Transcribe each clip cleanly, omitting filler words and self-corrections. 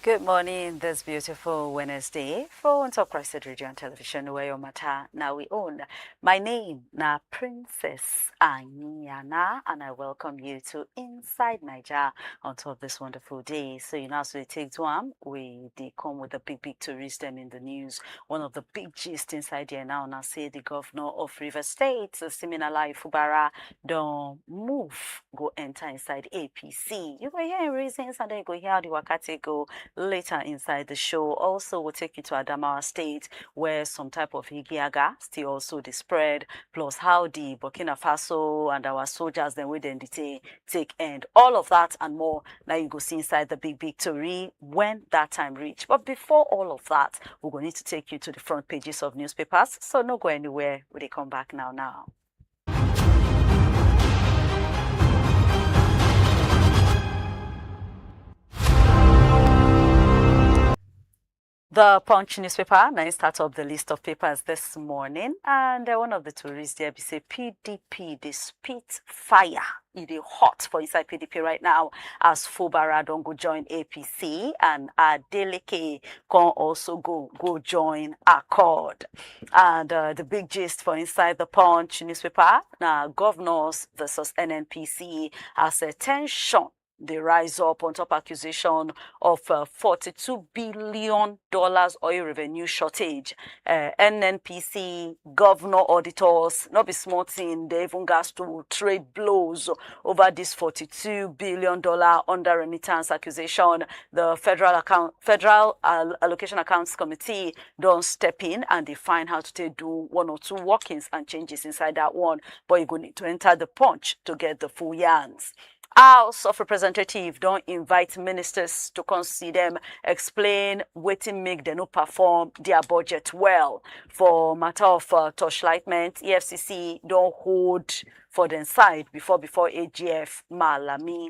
Good morning, this beautiful Wednesday for CHRICED Radio and Television, where your matter now we own. My name na Princess Anyana, and I welcome you to Inside Naija on top of this wonderful day. So you know, so it takes one, they come with the big stories them in the news. One of the big gist inside here now say the governor of River State, Siminalayi Fubara, don't move, go enter inside APC. You go hear reasons, and then you go hear how the waka go later inside the show. Also, we'll take you to Adamawa State, where some type of higiaga still also the spread, plus how the Burkina Faso and our soldiers then with them take end. All of that and more. Now you go see inside the big story when that time reach. But before all of that, we're going to need to take you to the front pages of newspapers. So no go anywhere. Will they come back now? The Punch newspaper now start up the list of papers this morning, and one of the tourists there be say PDP they spit fire. It is hot for inside PDP right now as Fubara don't go join APC and Adeleke can also go join Accord. And the big gist for inside the Punch newspaper now governors versus NNPC as a tension. They rise up on top accusation of $42 billion oil revenue shortage. NNPC, governor auditors, not be smart thing, they even got to trade blows over this $42 billion under remittance accusation. The Federal Allocation Accounts Committee don't step in and they find how to do one or two workings and changes inside that one. But you're going to need to enter the Punch to get the full yarns. House of Representatives don't invite ministers to consider them, explain waiting make them not perform their budget well. For matter of torchlightment, EFCC don't hold for them side before AGF Malami.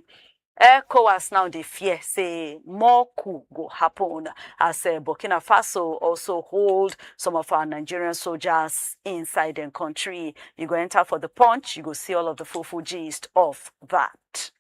ECOWAS now they fear say more coup go happen as Burkina Faso also hold some of our Nigerian soldiers inside the country. You go enter for the Punch, you go see all of the full gist of that.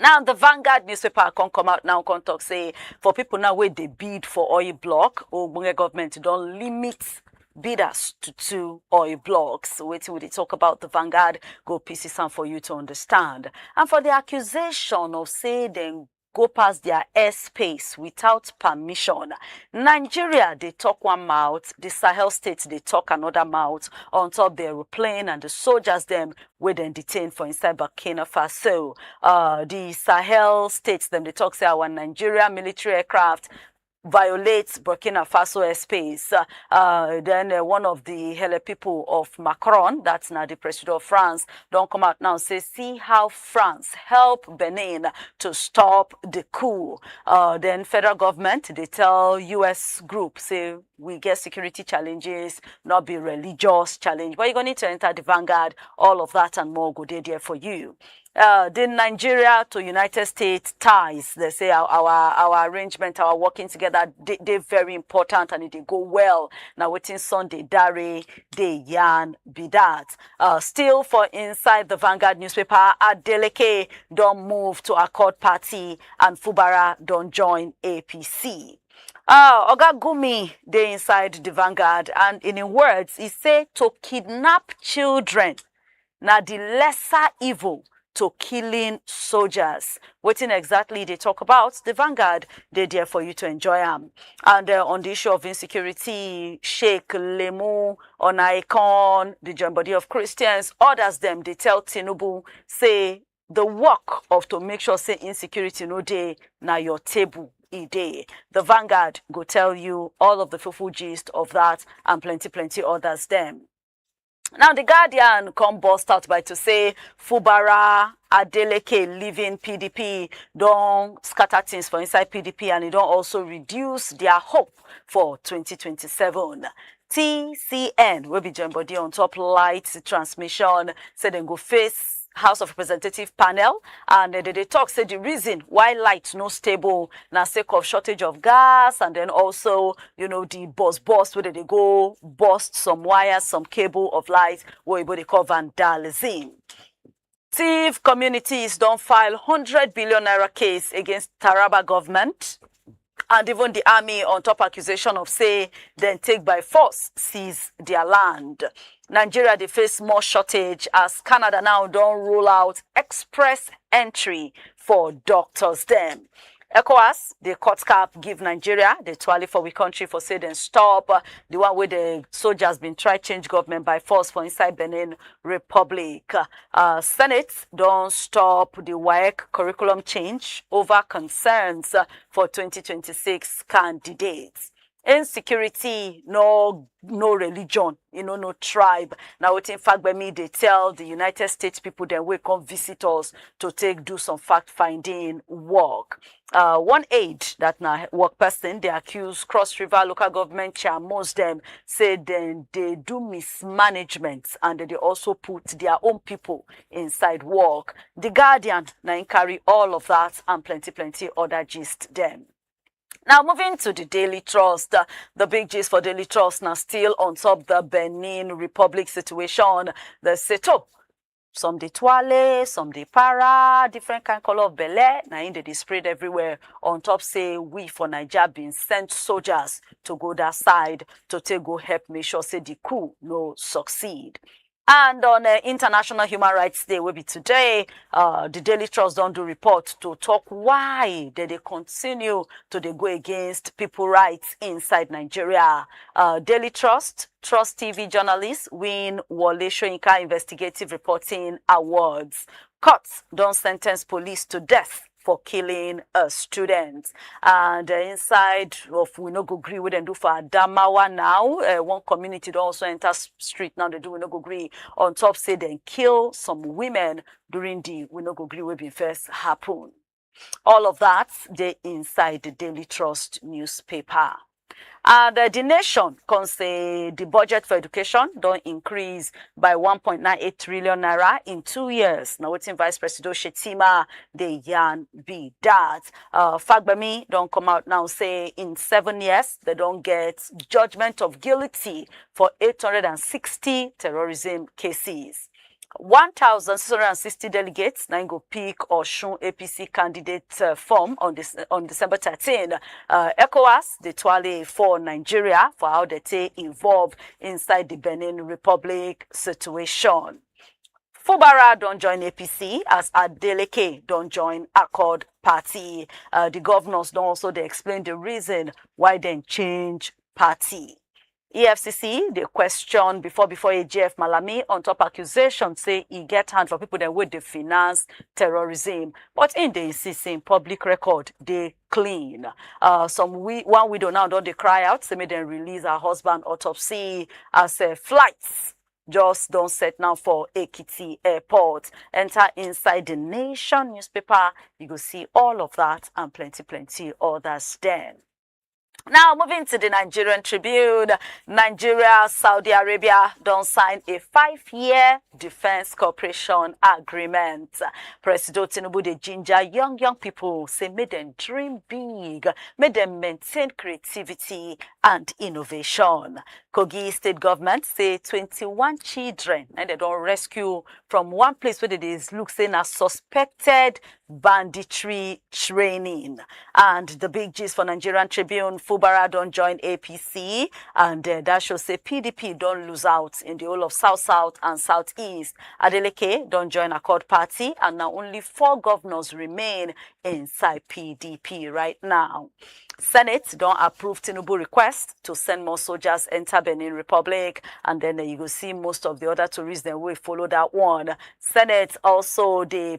Now, the Vanguard newspaper can come out now, can talk say, for people now where they bid for oil block, or government don't limit bidders to 2 oil blocks. Waiting with they talk about the Vanguard, go pieces some for you to understand. And for the accusation of say then go past their airspace without permission. Nigeria, they talk one mouth. The Sahel states, they talk another mouth. On top the aeroplane and the soldiers, them, were then detained for inside Burkina Faso. The Sahel states, them, they talk, say, our Nigeria military aircraft violates Burkina Faso airspace. Then one of the hell people of Macron, that's now the president of France, don't come out now and say, see how France help Benin to stop the coup. Then federal government, they tell U.S. group, say, we get security challenges, not be religious challenge. But you're going to need to enter the Vanguard. All of that and more go there for you. The Nigeria to United States ties, they say our arrangement, our working together, they're very important and they go well. Now waiting Sunday, Dare, they yarn be that. Still for inside the Vanguard newspaper, Adeleke don't move to Accord Party and Fubara don't join APC. Oga Gumi, they inside the Vanguard, and in words, he say to kidnap children, now the lesser evil to killing soldiers. What exactly they talk about? The Vanguard, they're there for you to enjoy them. And on the issue of insecurity, Sheikh Lemu, Onaikon, the joint body of Christians, others them, they tell Tinubu, say, the work of to make sure say insecurity no day, now your table. The Vanguard go tell you all of the full gist of that and plenty others them. Now, the Guardian come burst out by to say Fubara, Adeleke leaving PDP don't scatter things for inside PDP and it don't also reduce their hope for 2027. TCN will be joined body on top light transmission, say then go face House of Representative panel and they talk say the reason why light no stable now sake of shortage of gas and then also the burst where they go bust some wires, some cable of light where they call vandalism. Thief communities don't file 100 billion naira case against Taraba government. And even the army on top accusation of say then take by force seize their land. Nigeria they face more shortage as Canada now don't roll out express entry for doctors them. ECOWAS, the court cap give Nigeria, the twally for we country for say then stop the one where the soldiers been try change government by force for inside Benin Republic. Senate don't stop the WAEC curriculum change over concerns for 2026 candidates. Insecurity, no religion, no tribe. Now, in fact, by me, they tell the United States people then we come visit us to do some fact-finding work. One aide that now work person, they accuse Cross River local government chair, most them said then they do mismanagement and they also put their own people inside work. The Guardian now carry all of that and plenty other gist them. Now, moving to the Daily Trust, the big gist for Daily Trust now still on top the Benin Republic situation. The seto, some de toile, some de para, different kind color of belle. Now, in they spread everywhere. On top, say we for Nigeria been sent soldiers to go that side to take go help make sure say the coup no succeed. And on International Human Rights Day will be today, the Daily Trust don't do report to talk why they continue to go against people rights inside Nigeria. Daily Trust TV journalists win Wole Soyinka Investigative Reporting Awards. Courts don't sentence police to death for killing a student. And inside of we no go agree with them do for Adamawa now. One community don't also enter street now. They do we no go agree on top say they kill some women during the we no go agree with be first happen. All of that they inside the Daily Trust newspaper. And the Nation can say the budget for education don't increase by 1.98 trillion naira in 2 years. Now, waiting Vice President Shetima, the yarn be that. Fagbemi don't come out now say in 7 years they don't get judgment of guilty for 860 terrorism cases. 1,660 delegates now go pick Osun APC candidate form on December 13. ECOWAS the twale for Nigeria for how they take involved inside the Benin Republic situation. Fubara don't join APC as Adeleke don't join Accord Party. The governors don't also they explain the reason why they change party. EFCC, they question before AGF Malami on top accusation say he get hand for people that would they finance terrorism. But in the insisting public record, they clean. One widow now don't they cry out, say may they release her husband autopsy as flights. Just don't set now for Ekiti Airport. Enter inside the Nation newspaper. You go see all of that and plenty others then. Now, moving to the Nigerian Tribune, Nigeria, Saudi Arabia don't sign a 5-year defense cooperation agreement. President Tinubu, the ginger young people, say make them dream big, make them maintain creativity and innovation. Kogi state government say 21 children and they don't rescue from one place where they look saying as suspected banditry training. And the big gist for Nigerian Tribune, Fubara don't join APC, and that shows say PDP don't lose out in the whole of South and Southeast. Adeleke don't join Accord Party, and now only 4 governors remain inside PDP right now. Senate don't approve Tinubu request to send more soldiers enter Benin Republic, and then you will see most of the other tourists then will follow that one. Senate also the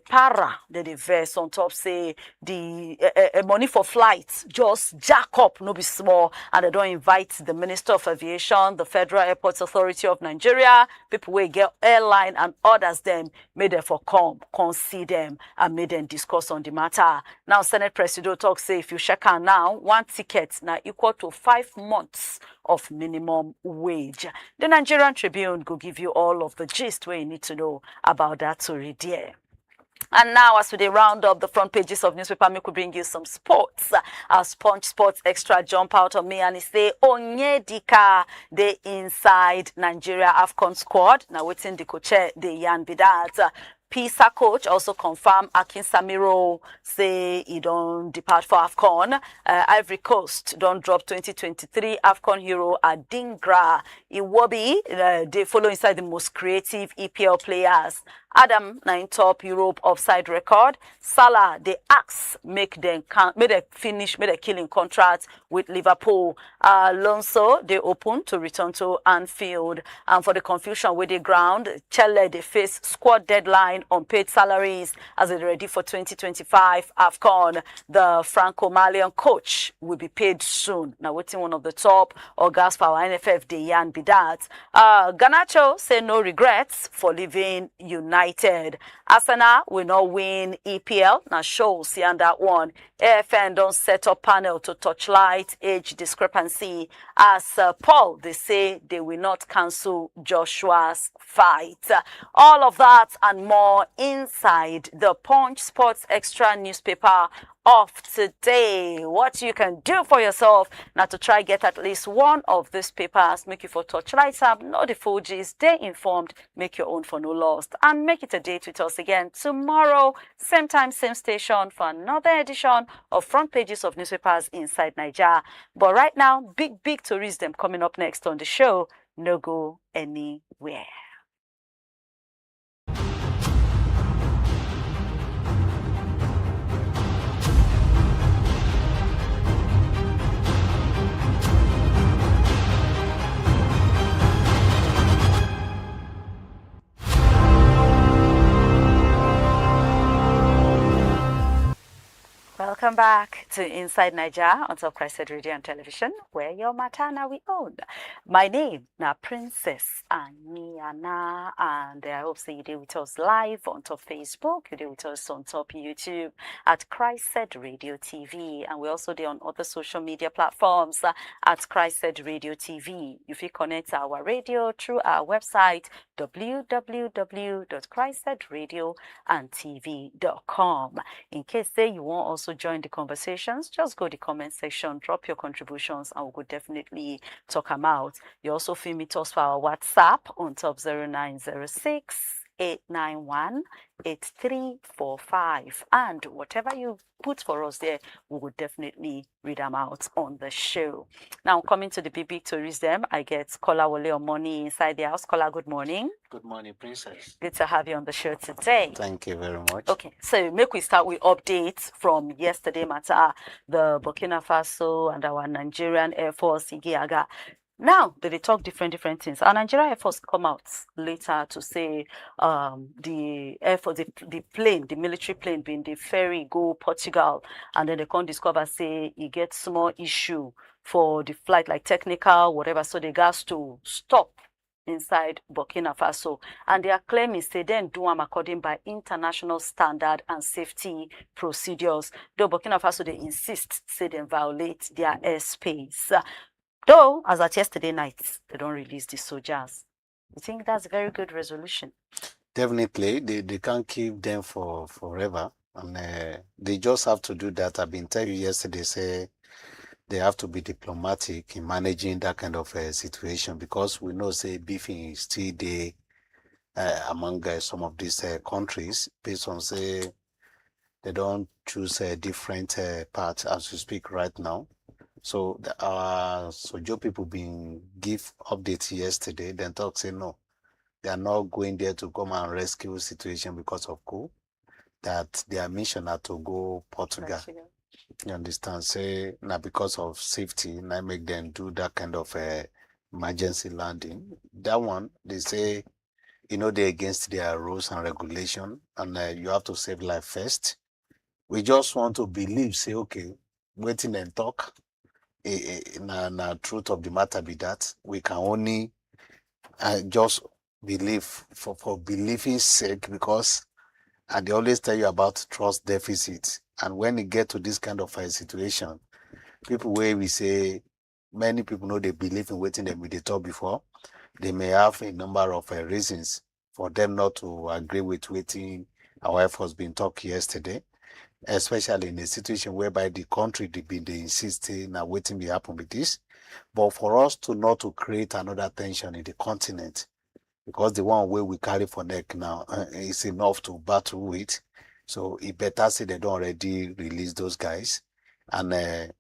the verse on top say the money for flights just jack up, no be small, and they don't invite the Minister of Aviation, the Federal Airports Authority of Nigeria, people will get airline and others them made them for come see them and made them discuss on the matter. Now Senate President talk say if you check out now, one ticket now equal to 5 months of minimum wage. The Nigerian Tribune will give you all of the gist where you need to know about that story there. And now, as we round up the front pages of newspaper, we could bring you some sports. Sponge Sports Extra jump out on me and he say, Onyedika, the inside Nigeria AFCON squad. Now, waiting the coach, the Yan Bidat. PISA coach also confirmed Akin Samiro say he don't depart for AFCON. Ivory Coast don't drop 2023 AFCON hero Adingra Iwobi. They follow inside the most creative EPL players. Adam 9 top Europe offside record. Salah they axe make them killing contract with Liverpool. Alonso they open to return to Anfield. And for the confusion with the ground, Chile they face squad deadline on paid salaries as they're ready for 2025 AFCON. The Franco-Malian coach will be paid soon. Now waiting one of the top or gas for our NFF Dejan Bidat. Garnacho say no regrets for leaving United. Arsenal will not win EPL. Now show see on that one. AFN don't set up panel to touchlight age discrepancy. As Paul, they say they will not cancel Joshua's fight. All of that and more inside the Punch Sports Extra newspaper of today. What you can do for yourself now to try get at least one of these papers, make you for touchlight up, know the full gist, stay informed, make your own for no lost, and make it a date with us again tomorrow, same time, same station for another edition of Front Pages of Newspapers Inside Naija. But right now, big stories them coming up next on the show. No go anywhere. Welcome back to Inside Naija on top CHRICED Radio and Television, where your matter now we own. My name na Princess Aniana, and I hope so you do with us live on top Facebook, you do with us on top YouTube at CHRICED Radio TV, and we also do on other social media platforms at CHRICED Radio TV. You can connect our radio through our website www.chricedradiotv.com. In case say you want also join the conversations, just go to the comment section, drop your contributions, and we could definitely talk them out. You also feel meet us for our WhatsApp on top 0906 891 8345, and whatever you put for us there, we will definitely read them out on the show. Now, coming to the big stories, I get Kola Wole Omoni inside the house. Kola, good morning. Good morning, Princess. Good to have you on the show today. Thank you very much. Okay, so make we start with updates from yesterday matter, the Burkina Faso and our Nigerian Air Force, Igiaga. Now, they talk different things. Our Nigerian Air Force come out later to say the Air Force, the plane, the military plane being the ferry go Portugal, and then they can't discover, say, it gets small issue for the flight, like technical, whatever, so they got to stop inside Burkina Faso. And their claim is they then do them according by international standard and safety procedures. Though Burkina Faso, they insist, say they violate their airspace. Though, as at yesterday night, they don't release the soldiers. You think that's a very good resolution? Definitely. They can't keep them for forever. And they just have to do that. I've been telling you yesterday, say they have to be diplomatic in managing that kind of situation, because we know, say, beefing is still there among some of these countries, based on, say, they don't choose a different path as we speak right now. So our Sojo people been give updates yesterday, then talk say no, they are not going there to come and rescue the situation because of coup, that their mission are to go Portugal. You understand? Say now because of safety, now make them do that kind of emergency landing. That one, they say, they're against their rules and regulation, and you have to save life first. We just want to believe, say, okay, waiting and talk. The truth of the matter be that we can only just believe for believing sake, because they always tell you about trust deficit, and when you get to this kind of a situation, people where we say many people know they believe in waiting them with the talk before, they may have a number of reasons for them not to agree with waiting our efforts been talked yesterday, especially in a situation whereby the country they insisting and waiting will happen with this. But for us to not to create another tension in the continent, because the one way we carry for neck now is enough to battle with. So it better say they don't already release those guys. And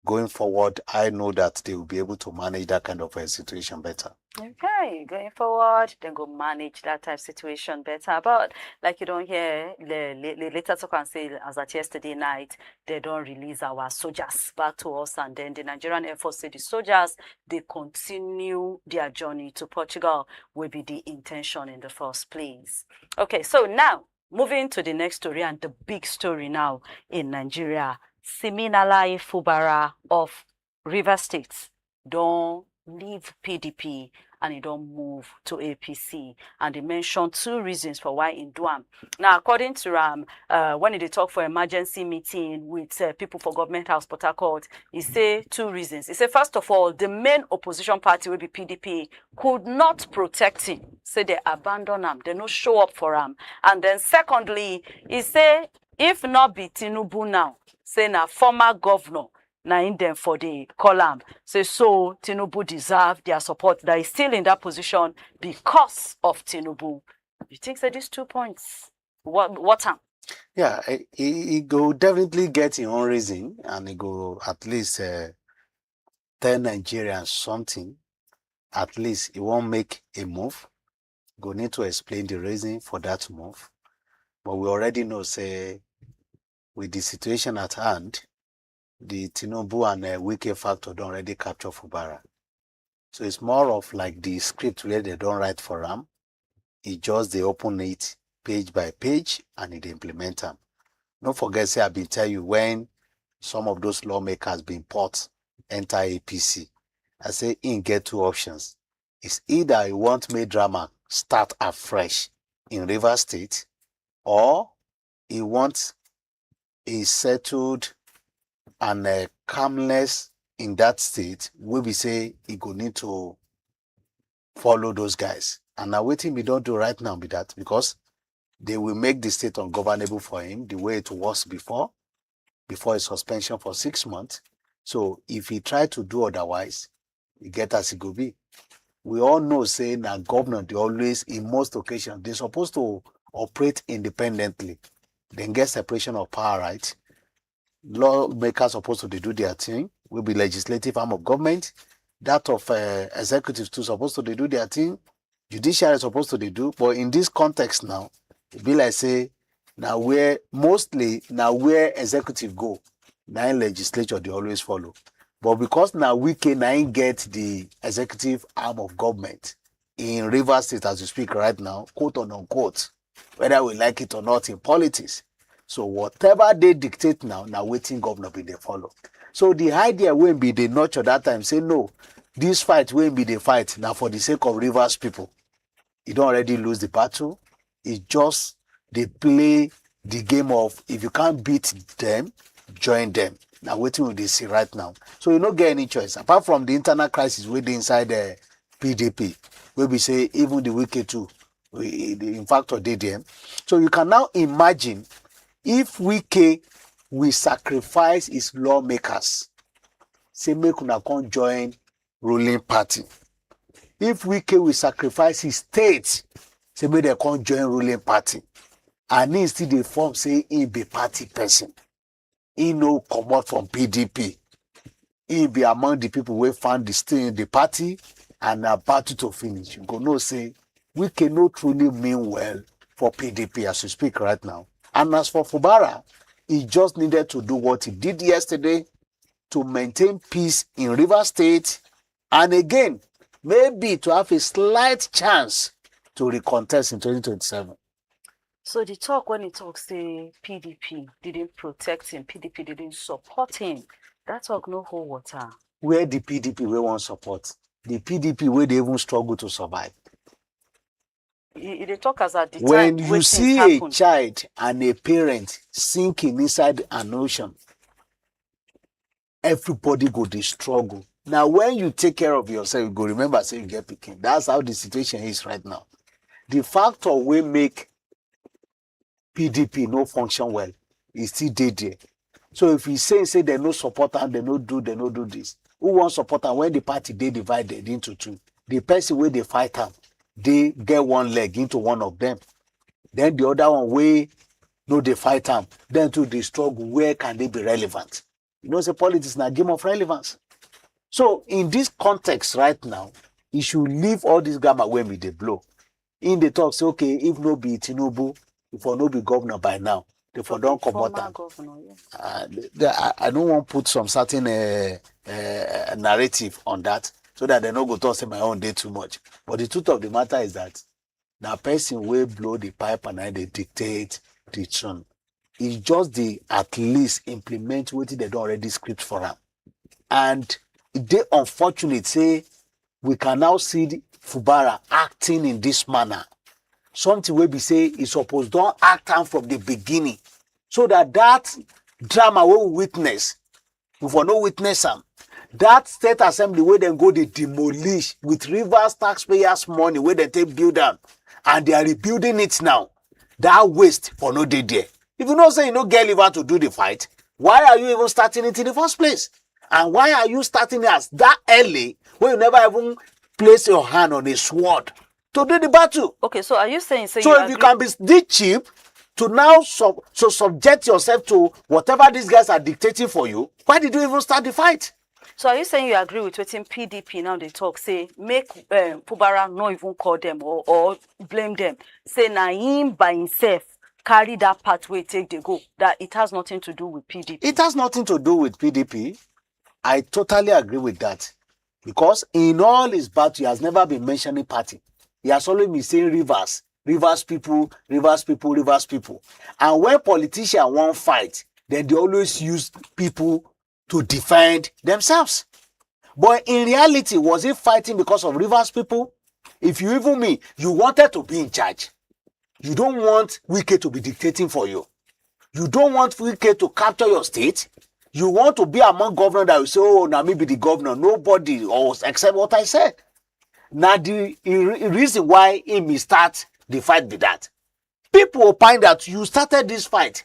going forward, I know that they will be able to manage that kind of a situation better. Okay, going forward, then go manage that type of situation better. But like you don't hear, later talk and say, as at yesterday night, they don't release our soldiers back to us. And then the Nigerian Air Force say the soldiers, they continue their journey to Portugal, will be the intention in the first place. Okay, so now, moving to the next story and the big story now in Nigeria. Siminalayi Fubara of Rivers State don't leave PDP and he don't move to APC. And they mentioned two reasons for why in do am. Now, according to when they talk for emergency meeting with people for Government House Port Harcourt, he say two reasons. He say, first of all, the main opposition party will be PDP could not protect him. Say they abandon him, they no show up for him. And then secondly, he say, if not be Tinubu now, say na former governor, na in them for the column. Say so Tinubu deserve their support. That is still in that position because of Tinubu. You think that these 2 points? What? Yeah, he go definitely get his own reason, and he go at least tell Nigerians something. At least he won't make a move. Go need to explain the reason for that move. But we already know, say, with the situation at hand, the Tinubu and Wike factor don't already capture Fubara. So it's more of like the script where they don't write for them. It just they open it page by page and it implement them. Don't forget, say I've been telling you when some of those lawmakers been put enter APC. I say in get two options. It's either you want make drama start afresh in Rivers State, or you want a settled and calmness in that state, where we say he go need to follow those guys. And now waiting we don't do right now be that, because they will make the state ungovernable for him the way it was before a suspension for 6 months. So if he try to do otherwise, he get as he go be. We all know, saying that governor, they always, in most occasions, they're supposed to operate independently. Then get separation of power, right? Lawmakers supposed to do their thing. Will be legislative arm of government. That of executives too supposed to do their thing. Judiciary supposed to do. But in this context now, it be like say, now where executive go, now legislature they always follow. But because now we can get the executive arm of government in Rivers State as we speak right now, quote or unquote, whether we like it or not in politics. So whatever they dictate now waiting governor be they follow. So the idea won't be they nurture that time, say no, this fight won't be the fight now for the sake of Rivers people. You don't already lose the battle. It's just they play the game of if you can't beat them, join them. Now waiting will they see right now. So you don't get any choice. Apart from the internal crisis where they inside the PDP, where we say even the wicked too, in fact or they them. So you can now imagine if Wike will sacrifice his lawmakers, say make una come join ruling party. If Wike will sacrifice his state, say make they come join ruling party. And he still dey form say he be party person. He no komot from PDP. He be among the people who found the stay in the party and about to finish. You go know say Wike no truly mean well for PDP as we speak right now. And as for Fubara, he just needed to do what he did yesterday to maintain peace in Rivers State, and again, maybe to have a slight chance to recontest in 2027. So the talk when he talks, say PDP didn't protect him, PDP didn't support him. That talk no hold water. Where the PDP we want support? The PDP where they even struggle to survive. They talk as at the when time you see a child and a parent sinking inside an ocean, everybody go dey struggle. Now when you take care of yourself, you go remember say you get pikin. That's how the situation is right now. The factor wey make PDP no function well is still there. So if you say they no support and they no do this, who wants support am when the party they divided into two? The person where they fight am they get one leg into one of them. Then the other one way, no, they fight them. Then to the struggle, where can they be relevant? You know, say politics is a game of relevance. So in this context right now, you should leave all this grammar when we they blow. In the talk, say, okay, if no be Tinubu, if no be governor by now, if don't komot I don't want to put some certain narrative on that so that they don't go to say my own day too much. But the truth of the matter is that the person will blow the pipe and they dictate the tune. It's just the at least implement what they don't already script for them. And they unfortunately say we can now see Fubara acting in this manner. Something where we say is supposed to act on from the beginning. So that drama we witness, we for no witness them. That state assembly where they go they demolish with Rivers taxpayers' money where they take build them. And they are rebuilding it now. That waste for no day there. If you know say you no get liver to do the fight, why are you even starting it in the first place? And why are you starting it as that early when you never even place your hand on a sword to do the battle? Okay, so are you saying so if you can be this cheap to now subject yourself to whatever these guys are dictating for you, why did you even start the fight? So are you saying you agree with what in PDP now they talk, say, make Fubara not even call them or blame them, say na him by himself carry that pathway, take the go, that it has nothing to do with PDP? It has nothing to do with PDP. I totally agree with that. Because in all his battle, he has never been mentioning party. He has always been saying Rivers people, Rivers people, Rivers people. And when politicians want fight, then they always use people to defend themselves. But in reality, was he fighting because of Rivers people? If you even mean, you wanted to be in charge. You don't want Wike to be dictating for you. You don't want Wike to capture your state. You want to be among governors that will say, oh, now me be the governor. Nobody, or except what I said. Now the reason why he may start the fight be that. People will find that you started this fight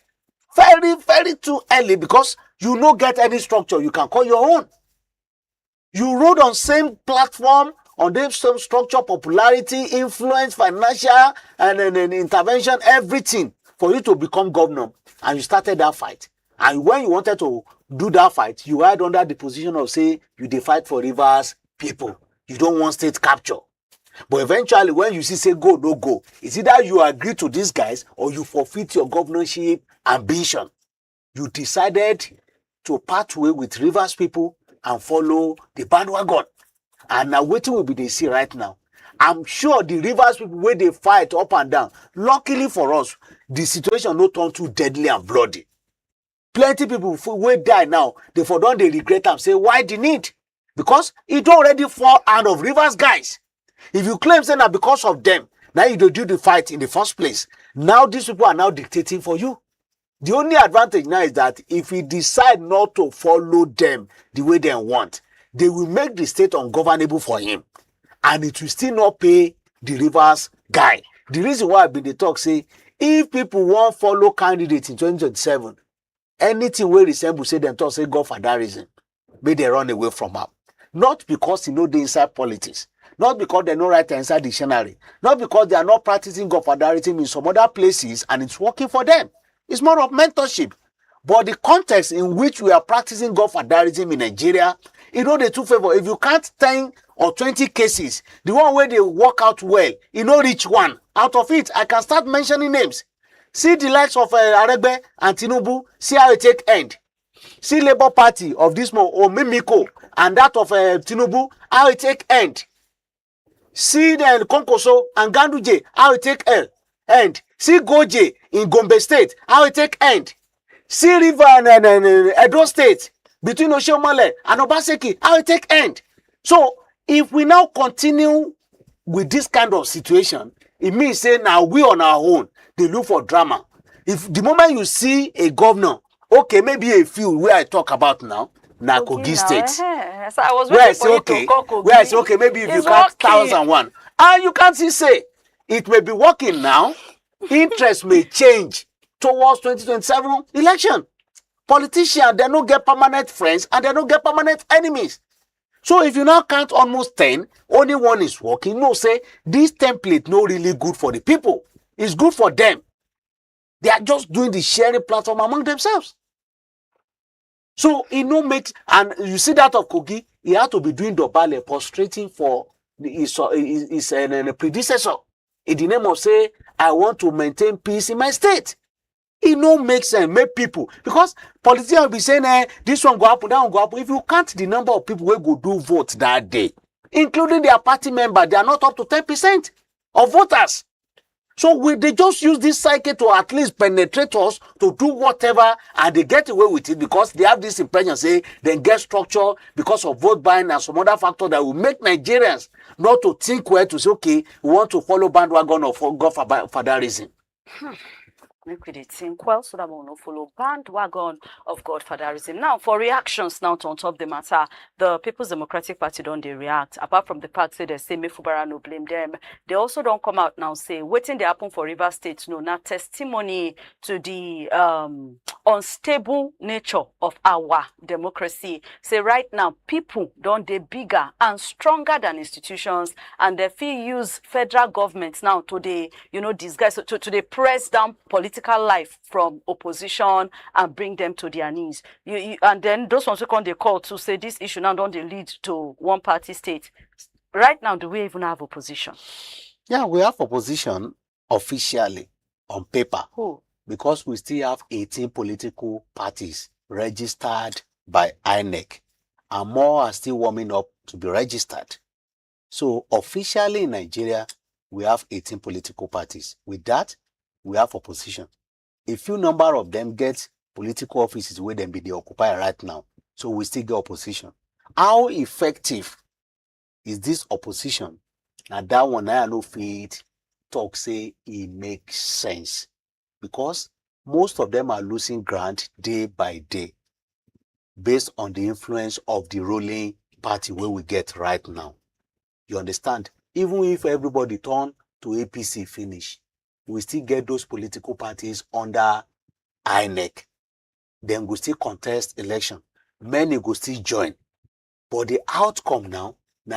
very, very too early because you don't get any structure. You can call your own. You rode on same platform, on the same structure, popularity, influence, financial, and intervention, everything for you to become governor. And you started that fight. And when you wanted to do that fight, you had under the position of say you dey fight for Rivers people. You don't want state capture. But eventually, when you see say go, no go, it's either you agree to these guys or you forfeit your governorship ambition. You decided to part way with Rivers people and follow the bandwagon. And now waiting will be they see right now. I'm sure the Rivers people where they fight up and down. Luckily for us, the situation no turn too deadly and bloody. Plenty people will die now. They for don't they regret and say why the need? Because it already fall out of Rivers guys. If you claim say that because of them, now you don't do the fight in the first place. Now these people are now dictating for you. The only advantage now is that if you decide not to follow them the way they want, they will make the state ungovernable for him. And it will still not pay the Rivers guy. The reason why I've been the talk say, if people won't follow candidates in 2027, anything will resemble say them talk say go for that reason, may they run away from her. Not because they know the inside politics, not because they know right inside dictionary, not because they are not practicing godfatherism in some other places and it's working for them. It's more of mentorship. But the context in which we are practicing godfatherism in Nigeria, you know the two favor. If you can't 10 or 20 cases, the one where they work out well, you know reach one. Out of it, I can start mentioning names. See the likes of Aregbe and Tinubu, see how it take end. See Labour Party of this month, or Mimiko, and that of Tinubu, how it take end. See the Konkoso and Ganduje, how it take end. See Goje in Gombe State, how it take end. See River and Edo State, between Oshiomhole and Obaseki, how it take end. So, if we now continue with this kind of situation, it means say now we on our own, they look for drama. If the moment you see a governor, okay, maybe a few where I talk about now Kogi State. So I was waiting for you to call Kogi. Where I say, okay, maybe if you count 1,001. And you can't see say, it may be working now. Interest may change towards 2027 election. Politicians, they don't get permanent friends and they don't get permanent enemies. So if you now count almost 10, only one is working. No, say this template no really good for the people. It's good for them. They are just doing the sharing platform among themselves. So it no makes, and you see that of Kogi, he had to be doing Dobale, prostrating for his predecessor in the name of say, I want to maintain peace in my state. It no makes sense, make people, because politicians will be saying, this one go happen, that one go happen. If you count the number of people who go do vote that day, including their party member, they are not up to 10% of voters. So they just use this cycle to at least penetrate us to do whatever, and they get away with it because they have this impression, say, they get structure because of vote buying and some other factor that will make Nigerians not to think where to say, okay, we want to follow bandwagon of godfatherism. Make we think well so that we will not follow bandwagon of godfatherism. Now, for reactions now on top the matter, the People's Democratic Party don't they react. Apart from the fact that they say Fubara no blame them, they also don't come out now say waiting they happen for River State. No, not testimony to the unstable nature of our democracy. Say right now people don't they bigger and stronger than institutions, and they feel use federal government now to the disguise to the press down political life from opposition and bring them to their knees. And then those ones who come they call to say this issue now don't they lead to one party state. Right now, do we even have opposition? Yeah, we have opposition officially on paper. Who? Because we still have 18 political parties registered by INEC, and more are still warming up to be registered. So officially in Nigeria, we have 18 political parties. With that, we have opposition. A few number of them get political offices where they be the occupy right now. So we still get opposition. How effective is this opposition? Now that one I know fit talk say it makes sense. Because most of them are losing ground day by day based on the influence of the ruling party where we get right now. You understand? Even if everybody turn to APC finish, we still get those political parties under INEC. Then we still contest election. Many will still join. But the outcome now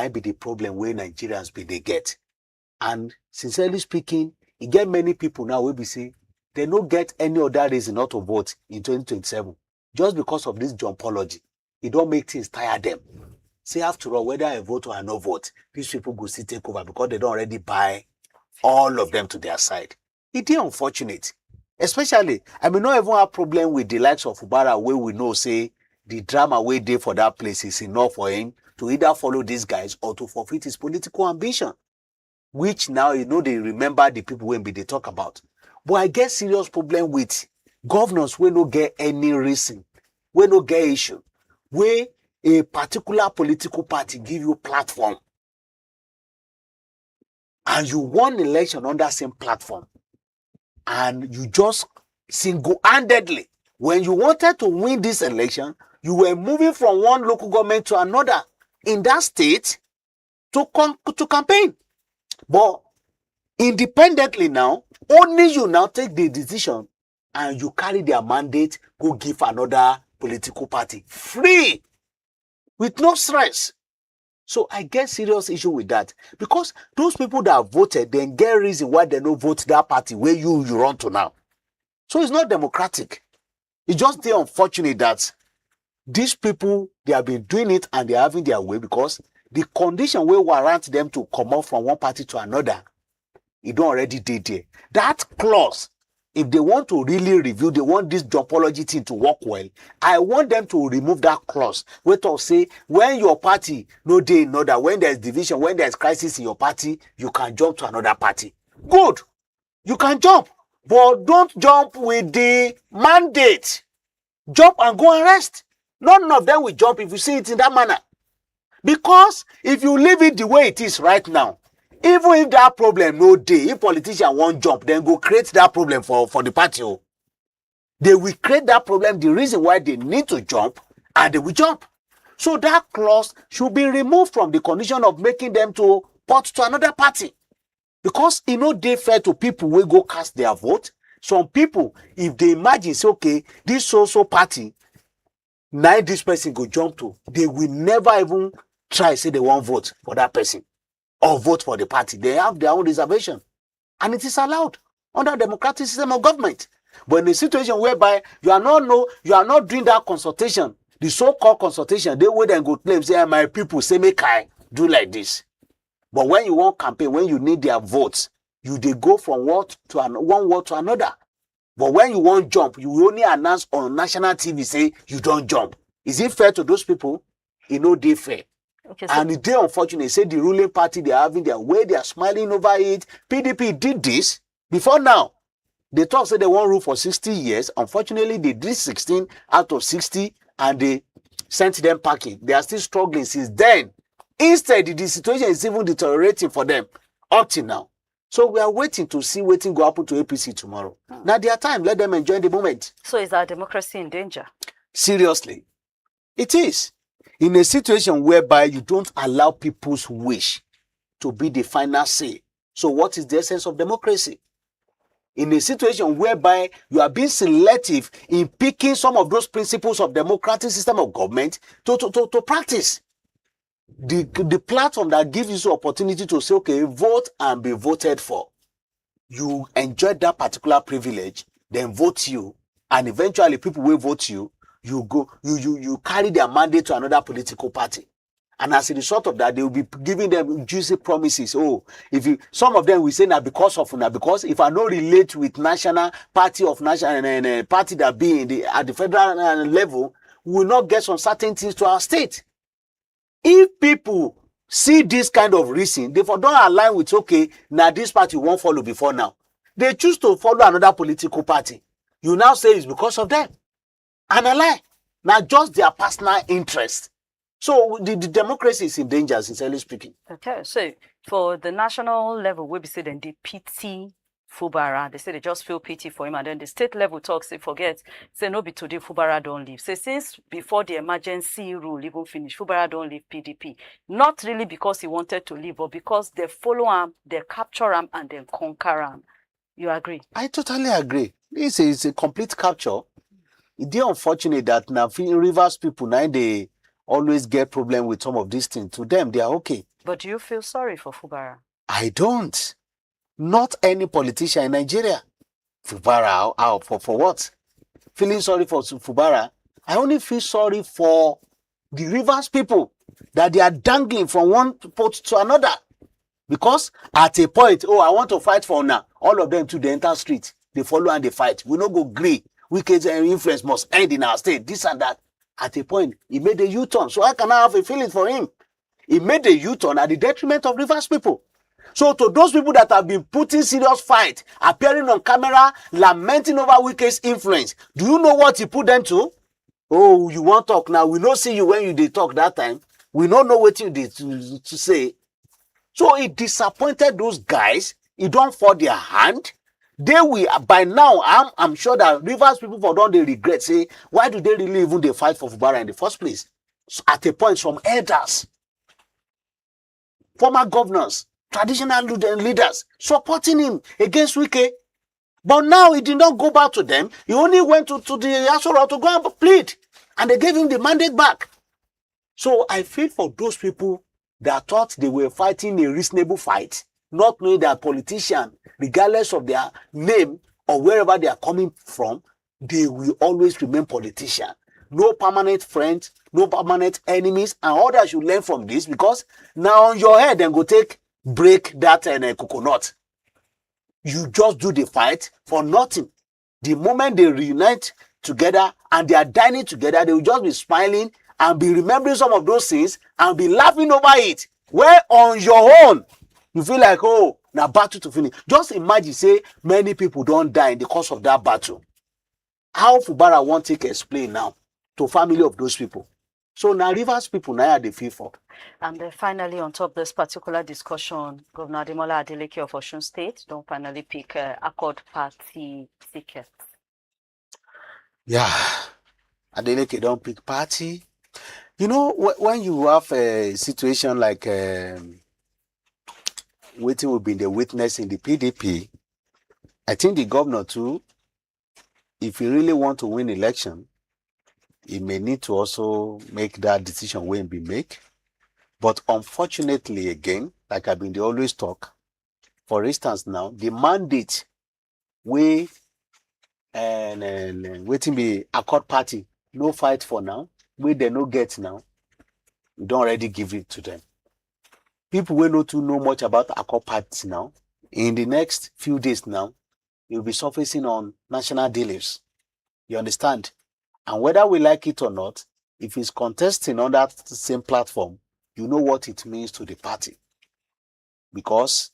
be the problem where Nigerians be they get. And sincerely speaking, you get many people now will be say they don't get any other reason not to vote in 2027 just because of this jumpology. It don't make things tire them. Say after all, whether I vote or I no vote, these people go still take over because they don't already buy all of them to their side. It is unfortunate. Especially, I may not even have problem with the likes of Fubara where we know say the drama way there for that place is enough for him to either follow these guys or to forfeit his political ambition. Which now, they remember the people when they talk about. But I get serious problem with governors where no get any reason, where no get issue, where a particular political party give you platform and you won election on that same platform and you just single-handedly, when you wanted to win this election, you were moving from one local government to another in that state to campaign. But independently now, only you now take the decision and you carry their mandate, go give another political party free with no stress. So I get serious issue with that because those people that voted, then get reason why they don't vote that party where you run to now. So it's not democratic. It's just the unfortunate that these people, they have been doing it and they're having their way because the condition will warrant them to come out from one party to another. It don't already did there. That clause, if they want to really review, they want this jumpology thing to work well, I want them to remove that clause. Where to say, when your party, no day, no that, when there's division, when there's crisis in your party, you can jump to another party. Good. You can jump. But don't jump with the mandate. Jump and go and rest. None of them will jump if you see it in that manner. Because if you leave it the way it is right now, even if that problem no day, if politicians won't jump, then go create that problem for the party. They will create that problem, the reason why they need to jump, and they will jump. So that clause should be removed from the condition of making them to port to another party. Because they fair to people will go cast their vote. Some people, if they imagine, say, okay, this so party, now this person go jump to, they will never even try say they won't vote for that person or vote for the party. They have their own reservation. And it is allowed under democratic system of government. But in a situation whereby you are not doing that consultation, the so-called consultation, they would then go claim, say, my people say make I do like this. But when you want campaign, when you need their votes, they go from one word to another. But when you want jump, you only announce on national TV, say you don't jump. Is it fair to those people? It no dey fair. Okay, so and it's unfortunate. Say the ruling party, they are having their way, they are smiling over it. PDP did this before now. They talk say they won't rule for 60 years. Unfortunately, they did 16 out of 60 and they sent them packing. They are still struggling since then. Instead, the situation is even deteriorating for them up till now. So we are waiting to see what will happen to APC tomorrow. Now their time, let them enjoy the moment. So is our democracy in danger? Seriously, it is. In a situation whereby you don't allow people's wish to be the final say. So what is the essence of democracy? In a situation whereby you are being selective in picking some of those principles of democratic system of government to practice. The platform that gives you the opportunity to say, okay, vote and be voted for. You enjoy that particular privilege, then vote you, and eventually people will vote you. You carry their mandate to another political party. And as a result of that, they will be giving them juicy promises. Oh, some of them will say now because if I don't relate with national party of national party that be at the federal level, we will not get some certain things to our state. If people see this kind of reason, they don't align with, okay, now this party won't follow before now. They choose to follow another political party. You now say it's because of them. And a lie. Now just their personal interest. So the democracy is in danger, sincerely speaking. Okay, so for the national level, we be say then the pity Fubara. They say they just feel pity for him, and then the state level talks, they forget. Say no be today Fubara don't leave. Say since before the emergency rule even finish, Fubara don't leave PDP. Not really because he wanted to leave, but because they follow him, they capture him, and then conquer him. You agree? I totally agree. This is a complete capture. It's unfortunate that now Rivers people now they always get problem with some of these things. To them, they are okay. But do you feel sorry for Fubara? I don't. Not any politician in Nigeria. Fubara, for what? Feeling sorry for Fubara. I only feel sorry for the Rivers people that they are dangling from one post to another. Because at a point, I want to fight for now. All of them to the enter street. They follow and they fight. We no go agree. Wicked influence must end in our state. This and that. At a point, he made a U-turn. So I cannot have a feeling for him. He made a U-turn at the detriment of Rivers people. So to those people that have been putting serious fight, appearing on camera, lamenting over Wike's influence, do you know what he put them to? Oh, you want to talk now? We don't see you when you did talk that time. We don't know what you did to say. So it disappointed those guys. It don't fall their hand. They will, by now, I'm sure that Rivers people for don't they regret, say, why do they really even they fight for Fubara in the first place? So at a point, some elders, former governors, traditional leaders supporting him against Wike. But now he did not go back to them. He only went to the Asura to go and plead. And they gave him the mandate back. So I feel for those people that thought they were fighting a reasonable fight, not knowing that politician, regardless of their name or wherever they are coming from, they will always remain politician. No permanent friends, no permanent enemies, and others should learn from this, because now on your head then go break that coconut. You just do the fight for nothing. The moment they reunite together and they are dining together, they will just be smiling and be remembering some of those things and be laughing over it. Where on your own, you feel like, oh, now battle to finish. Just imagine, say, many people don't die in the course of that battle. How Fubara won't take explain now to family of those people. So now Rivers people now are the feel for. And finally, on top of this particular discussion, Governor Adeleke of Osun State don't finally pick Accord Party ticket. Yeah, Adeleke don't pick party. You know, when you have a situation like waiting will be the witness in the PDP, I think the governor too, if he really want to win election, he may need to also make that decision when be make. But unfortunately, again, like I've been always talk, for instance now, the mandate we and waiting be Accord Party, no fight for now, we they no get now, we don't already give it to them. People will not to know much about Accord Party now. In the next few days now, it will be surfacing on national dailies. You understand? And whether we like it or not, if it's contesting on that same platform, you know what it means to the party. Because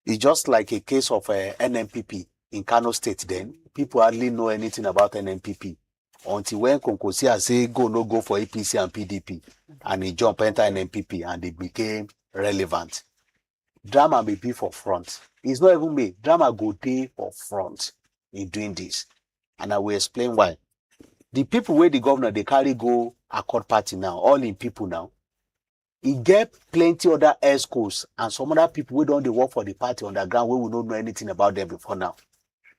it's just like a case of NMPP in Kano State then. People hardly know anything about NMPP until when Konkosia say go, no go for APC and PDP. And he jump enter NMPP and it became relevant. Drama may be for front. It's not even me. Drama go day for front in doing this. And I will explain why. The people where the governor, they carry go Accord Party now, all in people now. He get plenty other ESCOs and some other people who don't they work for the party on the ground where we don't know anything about them before now.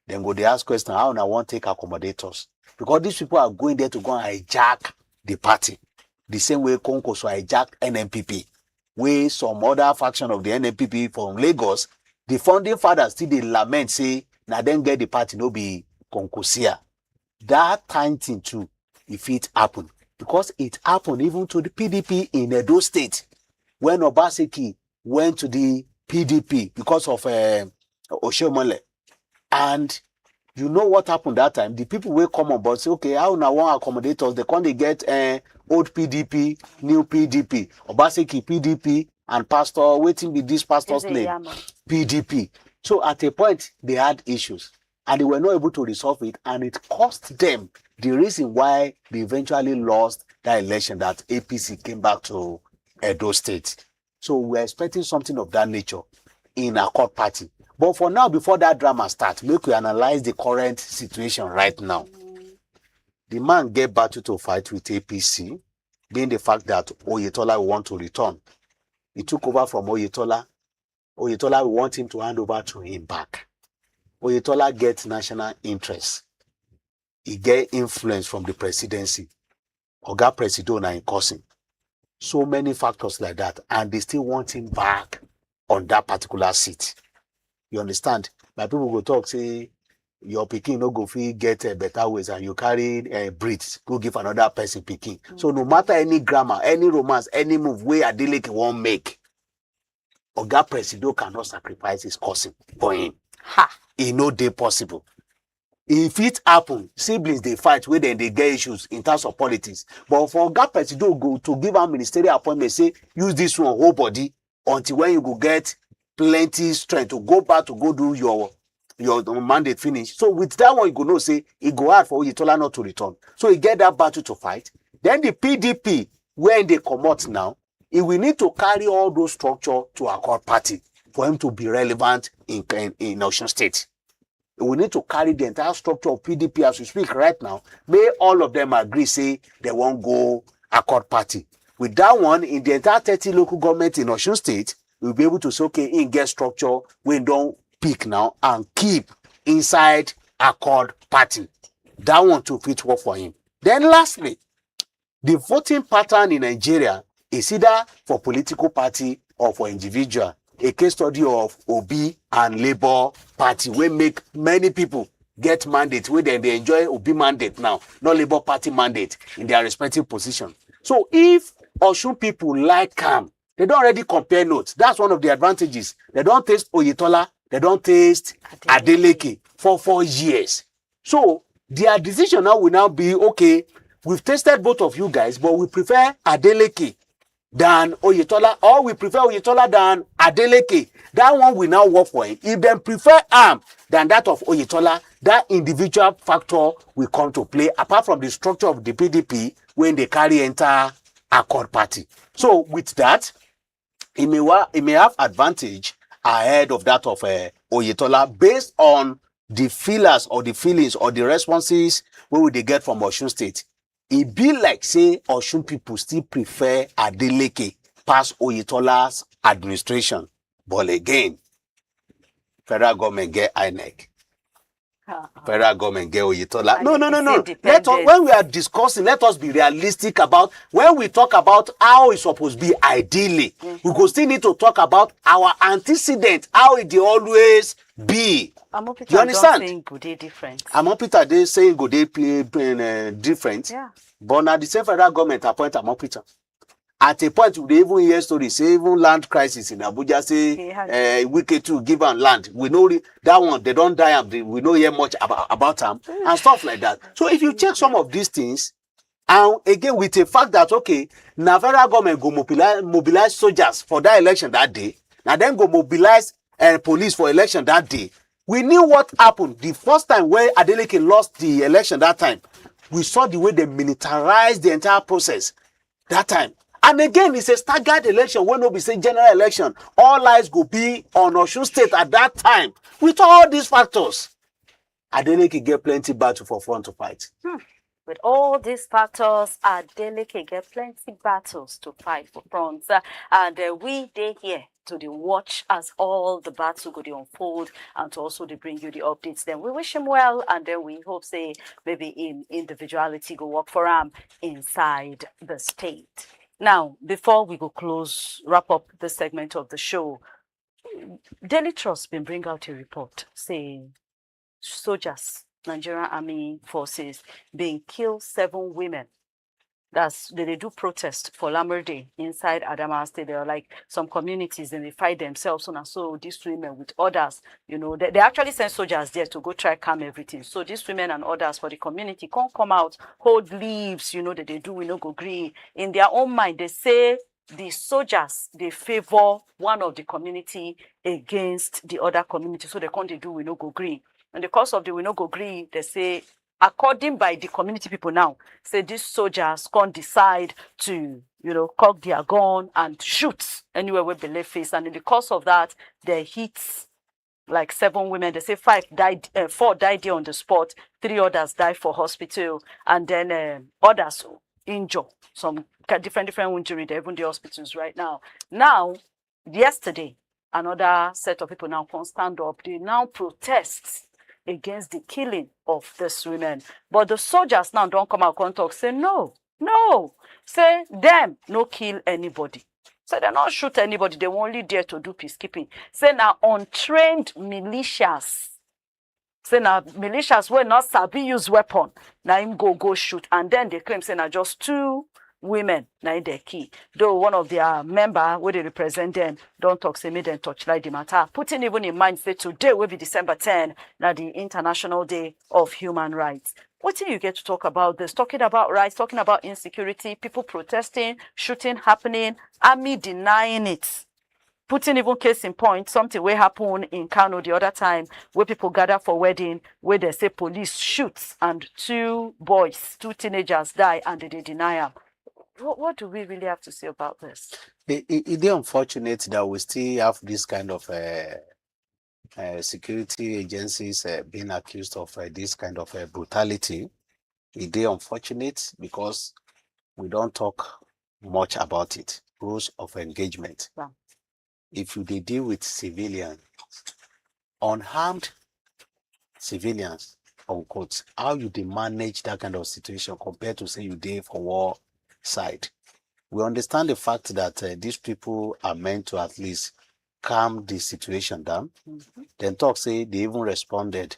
Then go they ask question, how I want to take accommodators? Because these people are going there to go and hijack the party. The same way Konko so hijack NMPP. Where some other faction of the NMPP from Lagos, the founding fathers still they lament, say, now then get the party, no be Konkosia. That time thing too, if it happen. Because it happened even to the PDP in Edo State. When Obaseki went to the PDP because of Oshomole. And you know what happened that time? The people will come on board say, okay, how now want accommodate us? They can't get old PDP, new PDP, Obaseki PDP, and pastor, waiting with this pastor's name, PDP. So at a point, they had issues. And they were not able to resolve it. And it cost them the reason why they eventually lost that election, that APC came back to Edo State. So we're expecting something of that nature in Accord Party. But for now, before that drama starts, make we analyze the current situation right now. The man get battle to fight with APC, being the fact that Oyetola will want to return. He took over from Oyetola. Oyetola will want him to hand over to him back. Oyetola gets national interest. He get influence from the presidency. Oga Presido in cousin. So many factors like that. And they still want him back on that particular seat. You understand? My people go talk, say, your pikin no go fit get better ways and you carry breeds, go give another person pikin. So no matter any grammar, any romance, any move where Adeleke won't make, Oga Presido cannot sacrifice his cousin for him. Ha! It no day possible. If it happen, siblings they fight where they get issues in terms of politics. But for Oga Presido go to give a ministerial appointment, say use this one whole body until when you go get plenty strength to go back to go do your mandate finish. So with that one, you go know say it go hard for Oyetola not to return. So he get that battle to fight. Then the PDP, when they komot now, he will need to carry all those structure to Accord Party for him to be relevant in Osun State. We need to carry the entire structure of PDP as we speak right now. May all of them agree, say they won't go Accord Party. With that one, in the entire 30 local government in Osun State, we'll be able to say, okay, in get structure, we don't pick now and keep inside Accord Party. That one to fit work for him. Then lastly, the voting pattern in Nigeria is either for political party or for individual. A case study of Obi and Labour Party will make many people get mandate where they enjoy Obi mandate now, not Labour Party mandate in their respective position. So if Osun people like they don't already compare notes. That's one of the advantages. They don't taste Oyetola, they don't taste Adeleke for 4 years. So their decision now will now be, okay, we've tasted both of you guys, but we prefer Adeleke than Oyetola, or we prefer Oyetola than Adeleke. That one will now work for him. If they prefer than that of Oyetola, that individual factor will come to play, apart from the structure of the PDP when they carry enter Accord Party. So with that, he may have advantage ahead of that of Oyetola based on the feelers or the feelings or the responses where would they get from Osun State. It be like say Osun people still prefer Adeleke past Oyetola's administration. But again, federal government get INEC. Federal government get Oyetola. And No. Let us, independent. when we are discussing, let us be realistic about when we talk about how it's supposed to be ideally. We go still need to talk about our antecedent, how it dey always be. You understand? Saying good day different. Amopita they saying good day play different. Yeah. But now the same federal government appoint Amopita. At a point, we even hear stories, say even land crisis in Abuja, say Wike to give am land. We know that one, they don't die, we don't hear much about them and stuff like that. So if you check some of these things, and again with the fact that, okay, now federal government go mobilize soldiers for that election that day, now then go mobilize police for election that day. We knew what happened the first time when Adeleke lost the election that time. We saw the way they militarized the entire process that time. And again, it's a staggered election. When we say general election, all eyes go be on Osun State at that time. With all these factors, Adeleke get plenty battle for front to fight. With all these factors, Adeleke get plenty battles to fight for front. And we dey here to the watch as all the battles go to unfold and to also to bring you the updates. Then we wish him well, and then we hope say maybe in individuality go work for him inside the state. Now, before we go wrap up this segment of the show, Daily Trust been bring out a report saying soldiers, Nigerian Army forces, being killed 7 women. They do protest for Lamurde inside Adamawa State. There are like some communities and they fight themselves. And so these women with others, they actually send soldiers there to go try calm everything. So these women and others for the community can't come out, hold leaves, that they do, we no go green. In their own mind, they say the soldiers, they favor one of the community against the other community. So they can't do, we no go green. And the cause of the we no go green, they say, according by the community people now, say these soldiers can't decide to, cock their gun and shoot anywhere where they lay face. And in the course of that, they hit like 7 women. They say 4 died there on the spot, 3 others died for hospital, and then others injured. Some different injury. They're even in the hospitals right now. Now, yesterday, another set of people now can stand up. They now protest against the killing of these women. But the soldiers now don't come out and talk, say no. Say them no kill anybody. Say they not shoot anybody, they only dare to do peacekeeping. Say now untrained militias. Say now militias will not sabi use weapon. Now him go shoot. And then they claim say now just 2 women now their key. Though one of their member where they represent them don't talk, say me then touch like the matter. Putting even in mind say today will be December 10, now the International Day of Human Rights. What do you get to talk about this? Talking about rights, talking about insecurity, people protesting, shooting happening, army denying it. Putting even case in point, something will happen in Kano the other time where people gather for wedding, where they say police shoots and 2 teenagers die and they deny them. What do we really have to say about this? It is unfortunate that we still have this kind of security agencies being accused of this kind of brutality. It is unfortunate because we don't talk much about it. Rules of engagement. Wow. If you deal with civilians, unarmed civilians, unquote, how you manage that kind of situation compared to say you did for war side. We understand the fact that these people are meant to at least calm the situation down. Then talk say they even responded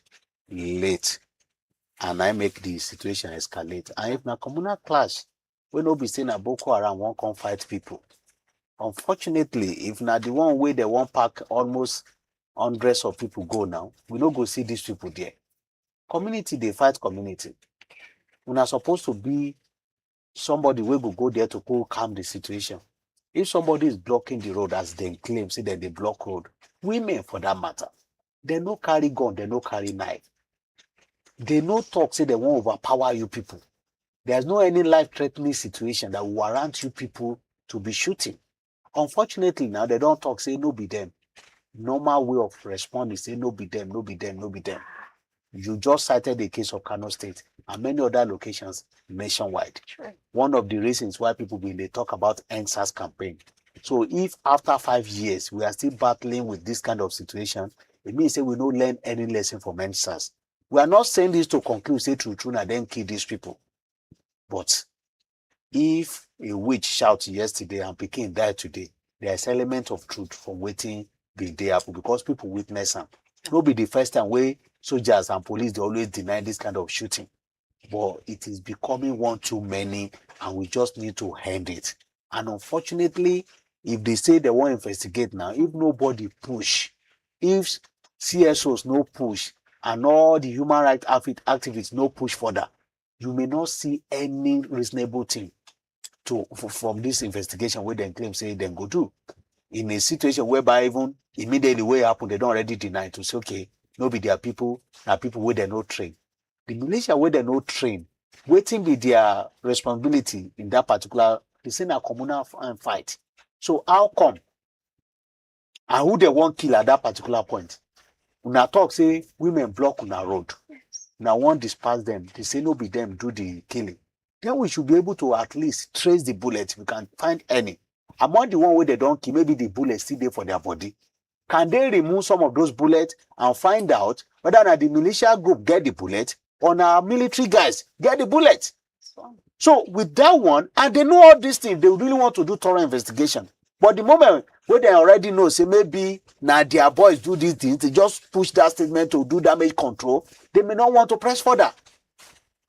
late and I make the situation escalate. And if na communal clash, we no be saying a Boko Haram won't come fight people. Unfortunately, if na the one way they won't pack almost hundreds of people go now, we no go see these people there. Community, they fight community. We're not supposed to be somebody will go there to go calm the situation. If somebody is blocking the road as they claim, say that they block road, women for that matter, they no carry gun, they no carry knife. They no talk, say they won't overpower you people. There's no any life-threatening situation that will warrant you people to be shooting. Unfortunately, now they don't talk, say no be them. Normal way of responding, say no be them, no be them, no be them. You just cited the case of Kano State and many other locations nationwide. Sure. One of the reasons why people they talk about EndSARS campaign. So if after 5 years we are still battling with this kind of situation, it means that we don't learn any lesson from EndSARS. We are not saying this to conclude, say true, and then kill these people. But if a witch shouts yesterday and Pekin died today, there's element of truth from waiting be there because people witness them. No be the first time where soldiers and police they always deny this kind of shooting. But it is becoming one too many, and we just need to end it. And unfortunately, if they say they won't investigate now, if nobody push, if CSOs no push, and all the human rights activists no push further, you may not see any reasonable thing from this investigation where they claim say they go do. In a situation whereby even immediately where it happen, they don't already deny to say, okay, no be their people, now people where they no train. The militia where they no train, waiting be their responsibility in that particular, they say a communal fight. So how come? And who they want kill at that particular point? Una talk say women block on a road. Now one disperse them. They say no be them do the killing. Then we should be able to at least trace the bullets. We can find any. Among the one where they don't kill, maybe the bullets still there for their body. Can they remove some of those bullets and find out whether the militia group get the bullet or our military guys get the bullet? So with that one, and they know all these things, they really want to do thorough investigation. But the moment where they already know, say maybe now their boys do these things, they just push that statement to do damage control, they may not want to press further.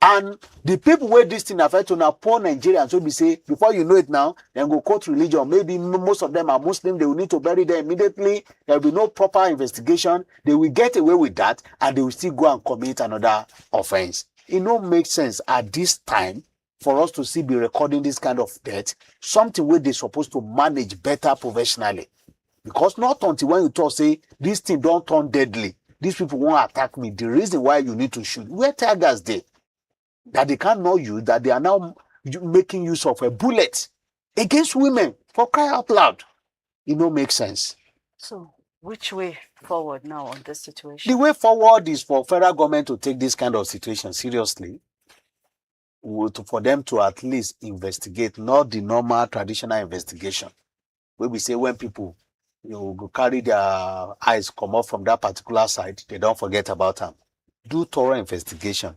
And the people where this thing affect on poor Nigerians, so we say, before you know it now, then go quote religion. Maybe most of them are Muslim, they will need to bury them immediately. There will be no proper investigation. They will get away with that, and they will still go and commit another offense. It don't make sense at this time for us to still be recording this kind of death, something where they're supposed to manage better professionally. Because not until when you talk, say, this thing don't turn deadly, these people won't attack me. The reason why you need to shoot, where tigers they? That they can't know you, that they are now making use of a bullet against women, for cry out loud. It don't make sense. So, which way forward now on this situation? The way forward is for federal government to take this kind of situation seriously, for them to at least investigate, not the normal traditional investigation, where we say when people go carry their eyes come off from that particular side, they don't forget about them. Do thorough investigation.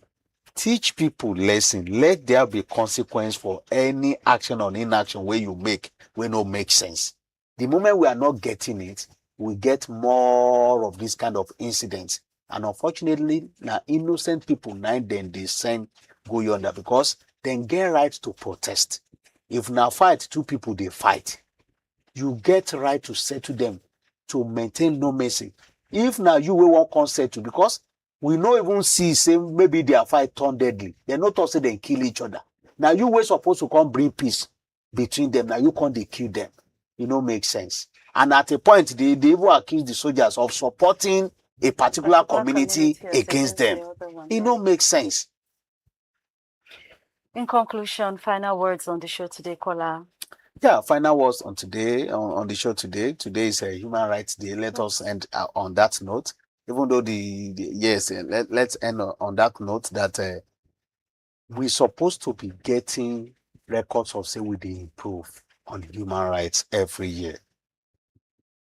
Teach people lesson. Let there be consequence for any action or inaction where you make, where no make sense. The moment we are not getting it, we get more of this kind of incidents. And unfortunately, now innocent people now then they send go yonder because they get right to protest. If now fight, two people they fight. You get right to settle them, to maintain no mercy. If now you will want consent to, because we no even see, say, maybe their fight turn deadly. They not also they kill each other. Now you were supposed to come bring peace between them. Now you can't they kill them. It don't make sense. And at a point, they even accuse the soldiers of supporting a particular community against them. It don't make sense. In conclusion, final words on the show today, Kola. Yeah, final words on today, on the show today. Today is a Human Rights Day. Let us end on that note. Even though let's end on that note that we're supposed to be getting records of say we improve on human rights every year.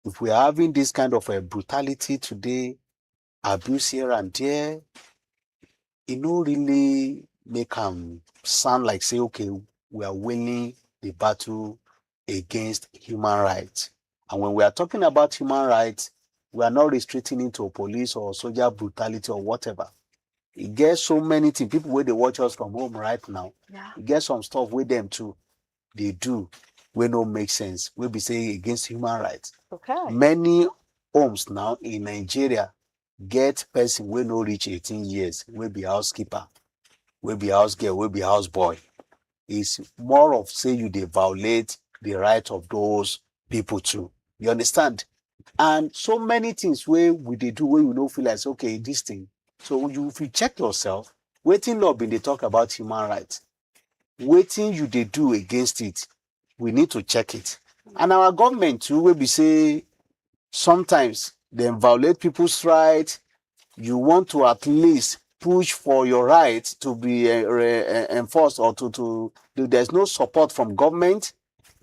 If we are having this kind of brutality today, abuse here and there, it no really make them sound like say, okay, we are winning the battle against human rights. And when we are talking about human rights, we are not restricting it to police or soldier brutality or whatever. It gets so many things. People where they watch us from home right now, it gets some stuff with them too. They do, where no make sense. We'll be saying against human rights. Okay. Many homes now in Nigeria get person where no reach 18 years, will be housekeeper, will be house girl, will be house boy. It's more of say you they violate the right of those people too. You understand? And so many things where we they do where you don't feel like okay, this thing. So if you check yourself, waiting law when they talk about human rights, waiting you they do against it, we need to check it. And our government too, where we say sometimes they violate people's rights. You want to at least push for your rights to be enforced or to there's no support from government.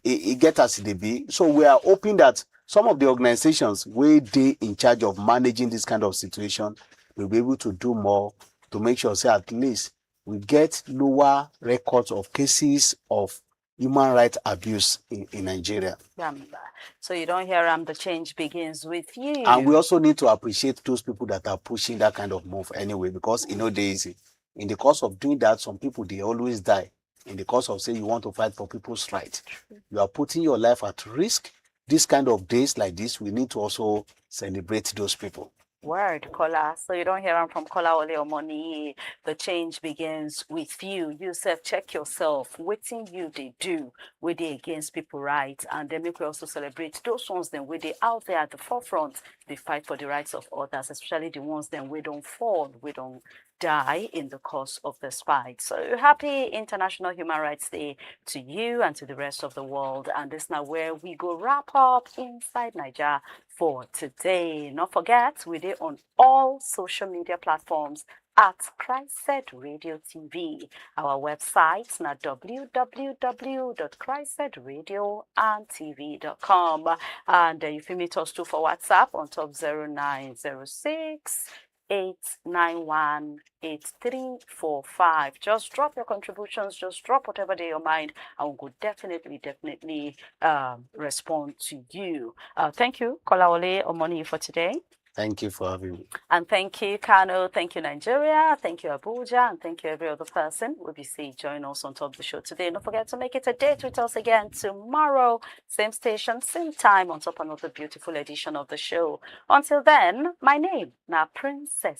It get as it be. So we are hoping that some of the organizations where they in charge of managing this kind of situation, we'll be able to do more to make sure, say, at least we get lower records of cases of human rights abuse in Nigeria. So you don't hear the change begins with you. And we also need to appreciate those people that are pushing that kind of move anyway, because you know, they're easy. In the course of doing that, some people, they always die. In the course of saying you want to fight for people's rights, you are putting your life at risk. This kind of days like this, we need to also celebrate those people. Word, Kola. So you don't hear them from Kola Ole or money. The change begins with you. You self-check yourself. Waiting you they do. Where they against people rights. And then we also celebrate those ones then where they out there at the forefront. They fight for the rights of others, especially the ones then we don't fall, we don't die in the course of this fight. So happy International Human Rights Day to you and to the rest of the world. And this is now where we go wrap up Inside Naija for today. Not forget, we're there on all social media platforms at CHRICED Radio TV. Our website now www.chricedradiotv.com. And you can meet us too for WhatsApp on top 0906 891-8345. Just drop your contributions, just drop whatever they your mind, and we will definitely respond to you. Thank you, Kolaole Omoni, for today. Thank you for having me. And thank you, Kano. Thank you, Nigeria. Thank you, Abuja. And thank you, every other person. We'll be seeing join us on top of the show today. Don't forget to make it a date with us again tomorrow. Same station, same time, on top of another beautiful edition of the show. Until then, my name, now Princess.